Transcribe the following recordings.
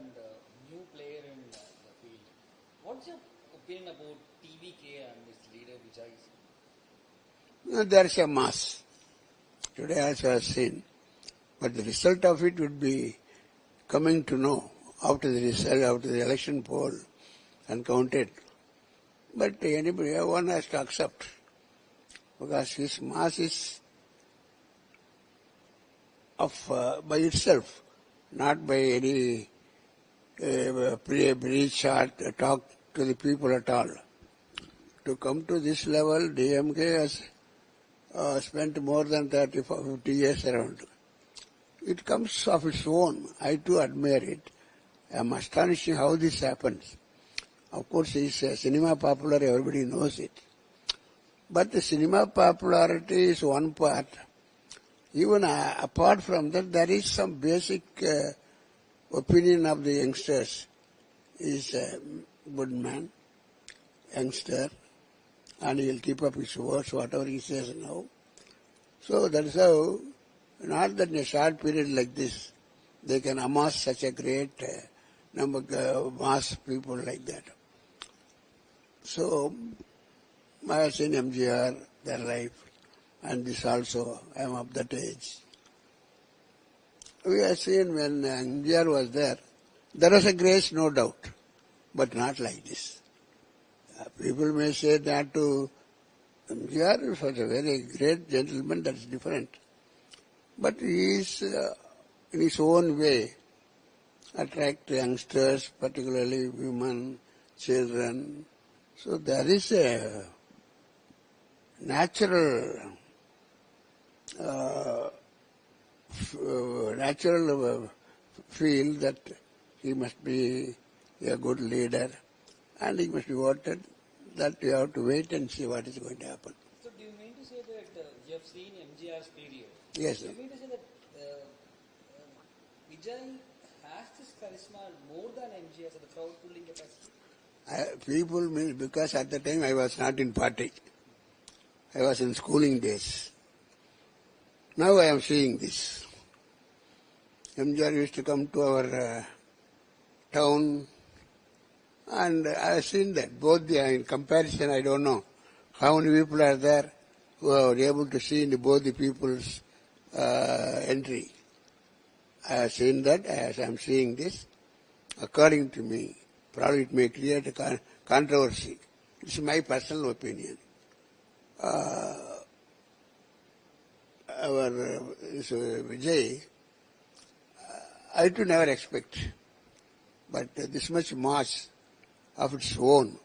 and new player in the field. What's your opinion about TVK and its leader Vijay? There is a mass. Today also I have seen. But the result of it would be coming to know after the result, after the election poll and counted. But anybody, one has to accept. Because his mass is of by itself, not by any preach or talk to the people at all. To come to this level, DMK has spent more than 30, 50 years around. It comes of its own. I too admire it. I am astonished how this happens. Of course, it's cinema popular, everybody knows it. But the cinema popularity is one part. Even apart from that, there is some basic opinion of the youngsters. He is a good man, youngster, and he will keep up his words, whatever he says now. So that is how, not that in a short period like this, they can amass such a great number of mass people like that. So, I have seen MGR, their life, and this also, I am of that age. We have seen when MGR was there was a grace, no doubt, but not like this. People may say that to MGR was a very great gentleman, that's different. But he is, in his own way, attract youngsters, particularly women, children. So there is a natural feel that he must be a good leader and he must be voted, that you have to wait and see what is going to happen. So do you mean to say that you have seen MGR's period? Yes. Do you mean to say that Vijay has this charisma more than MGR, so the crowd pulling capacity? People mean, because at the time I was not in party. I was in schooling days. Now I am seeing this. MGR used to come to our town, and I have seen that. Both in comparison, I don't know how many people are there who are able to see in both the people's entry. I have seen that as I am seeing this. According to me, probably it may create a controversy. It's my personal opinion. Our Vijay, I too never expect, but this much mass of its own,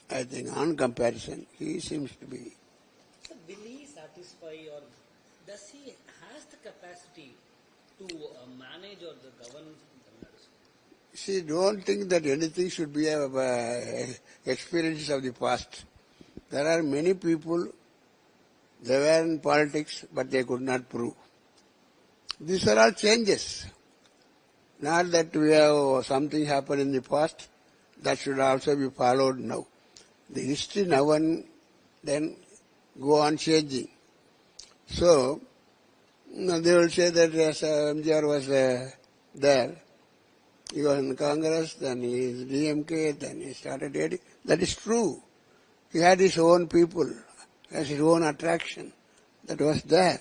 I think on comparison, he seems to be. So will he satisfy, or does he has the capacity to manage or the govern Tamil Nadu? See, don't think that anything should be experiences of the past. There are many people, they were in politics, but they could not prove. These are all changes. Not that we have something happened in the past, that should also be followed now. The history now and then go on changing. So, they will say that yes, MGR was there. He was in Congress, then he is DMK, then he started AD. That is true. He had his own people, has his own attraction. That was there.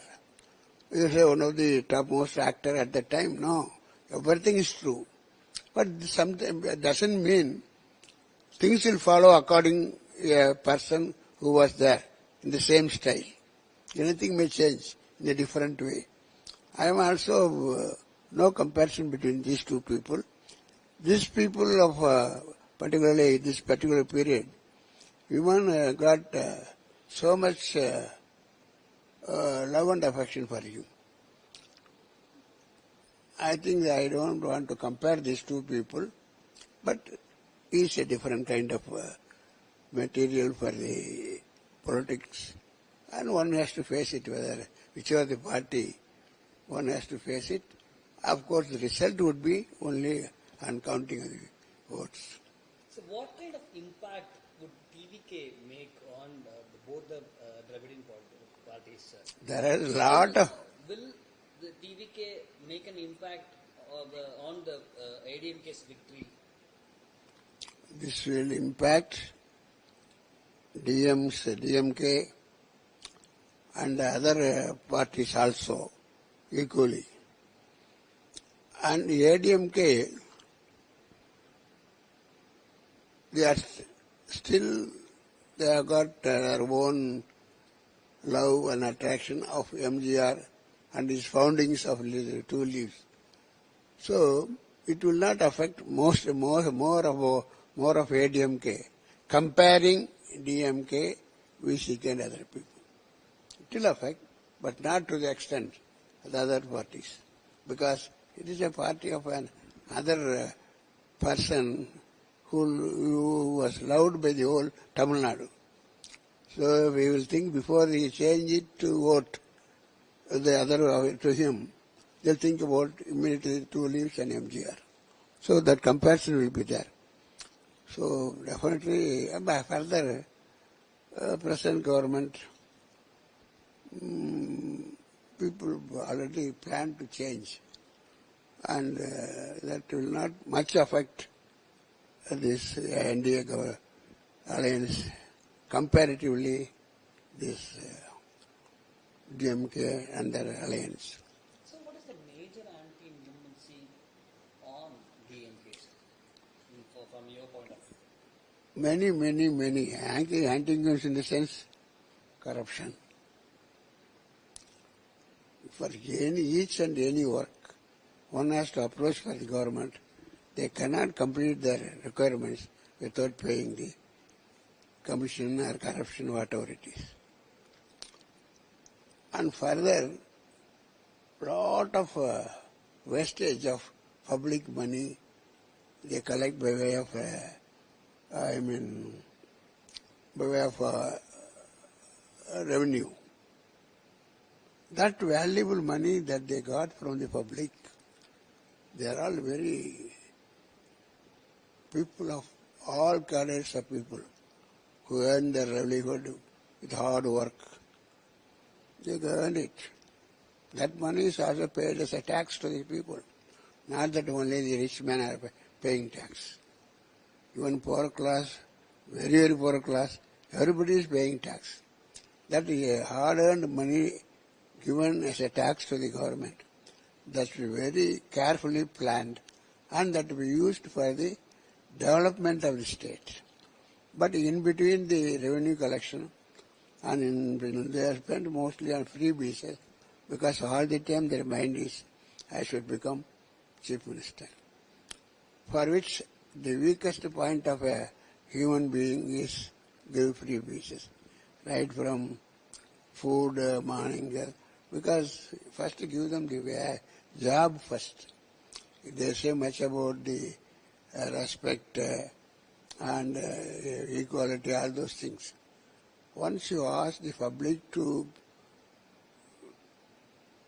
You say one of the topmost actor at that time. No, everything is true. But sometimes it doesn't mean things will follow according to a person who was there in the same style. Anything may change in a different way. I am also no comparison between these two people. These people of particularly this particular period, women got so much love and affection for you. I think I don't want to compare these two people, but it's a different kind of material for the politics, and one has to face it, whichever the party, one has to face it. Of course, the result would be only on counting of the votes. So what kind of impact would TVK make on both the Dravidian parties? There are a lot of... Will the TVK make an impact on the ADMK's victory? This will impact DMK and other parties also equally. And ADMK, they are still, they have got their own love and attraction of MGR and his foundings of two leaves. So it will not affect more of ADMK. Comparing DMK, VCK and other people. It will affect, but not to the extent of the other parties. Because it is a party of another person who was loved by the whole Tamil Nadu. So we will think before we change it to vote the other to him, they'll think about immediately two leaves and MGR. So that comparison will be there. So definitely, further, present government, people already plan to change, and that will not much affect this NDA alliance comparatively this DMK and their alliance. So what is the major anti-incumbency on DMK from your point of view? Many anti-incumbency in the sense corruption. For each and any work, one has to approach for the government. They cannot complete their requirements without paying the commission or corruption, whatever it is. And further, lot of wastage of public money they collect by way of, revenue. That valuable money that they got from the public, they are all very people of all cadres of people who earn their livelihood with hard work. They earned it. That money is also paid as a tax to the people. Not that only the rich men are paying tax. Even poor class, very poor class, everybody is paying tax. That is a hard-earned money given as a tax to the government. That should be very carefully planned and that will be used for the development of the state. But in between the revenue collection and they are spent mostly on freebies because all the time their mind is, I should become chief minister. For which the weakest point of a human being is give freebies, right from food, morning, because first give them the job first. They say much about the respect and equality, all those things. Once you ask the public to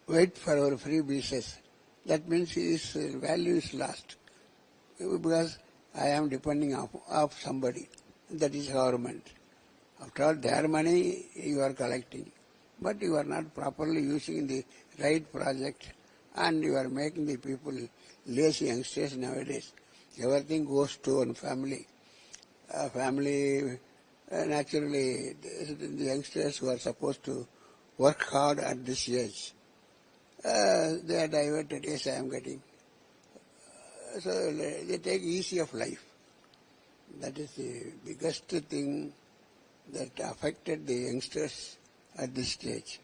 wait for our freebies, that means his value is lost. Because I am depending off somebody, that is government. After all, their money you are collecting, but you are not properly using the right project and you are making the people lazy youngsters nowadays. Everything goes to one family. Naturally, the youngsters who are supposed to work hard at this age, they are diverted. Yes, I am getting. So they take easy of life. That is the biggest thing that affected the youngsters at this stage.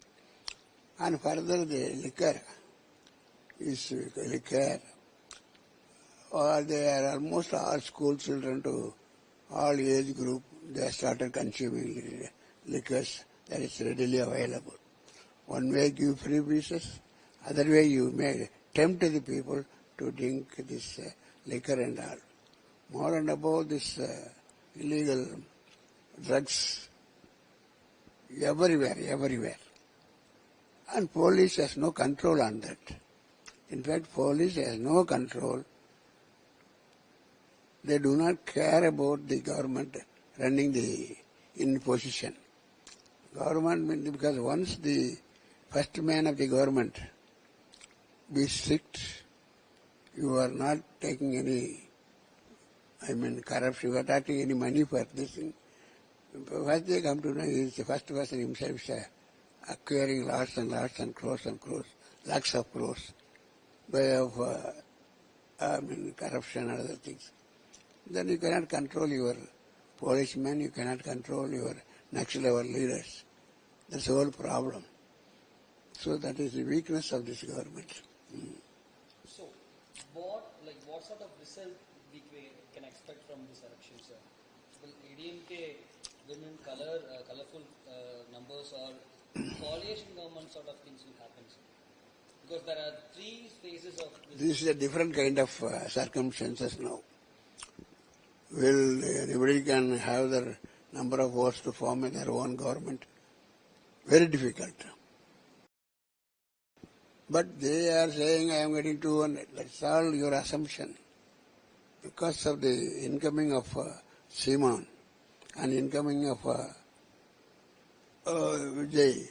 And further, the liquor, or they are almost all school children to all age group, they started consuming liquors that is readily available. One way give freebies, other way you may tempt the people to drink this liquor and all. More and above this illegal drugs everywhere. And police has no control on that. In fact, police has no control. They do not care about the government running in position. Government, because once the first man of the government be strict You are not taking any, corruption, you are not taking any money for this thing. What they come to know is the first person himself acquiring lots and lots and crores, lakhs of crores by of corruption and other things. Then you cannot control your policemen, you cannot control your next level leaders. That's the whole problem. So that is the weakness of this government. So, what sort of result we can expect from this election, sir? Will ADMK win in colorful numbers, or coalition government sort of things will happen, sir? Because there are three phases of this. This is a different kind of circumstances now. Will anybody can have their number of votes to form their own government? Very difficult. But they are saying, I am getting 200. That's all your assumption. Because of the incoming of Simon and incoming of Vijay,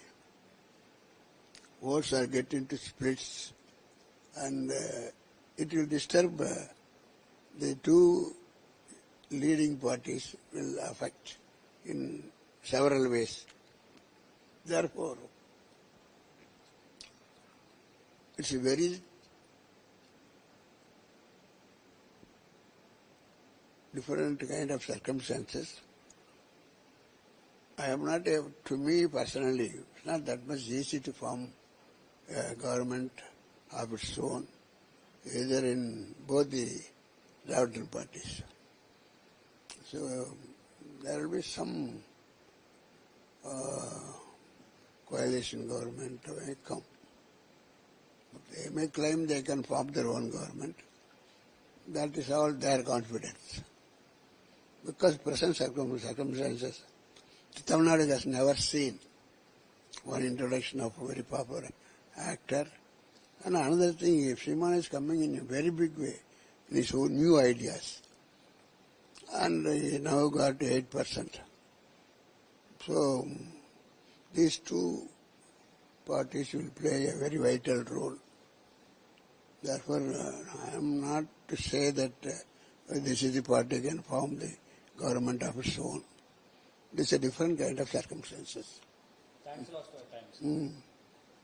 votes are getting to splits, and it will disturb the two leading parties, will affect in several ways. Therefore, it's a very different kind of circumstances. I am not, to me personally, it's not that much easy to form a government of its own, either in both the rival parties. So there will be some coalition government may come. They may claim they can form their own government. That is all their confidence. Because present circumstances, Tamil Nadu has never seen one introduction of a very popular actor. And another thing, if Simon is coming in a very big way, in his own new ideas, and he now got 8%. So these two parties will play a very vital role. Therefore, I am not to say that this is the party can form the government of its own. This is a different kind of circumstances. Thanks a lot for your time, sir.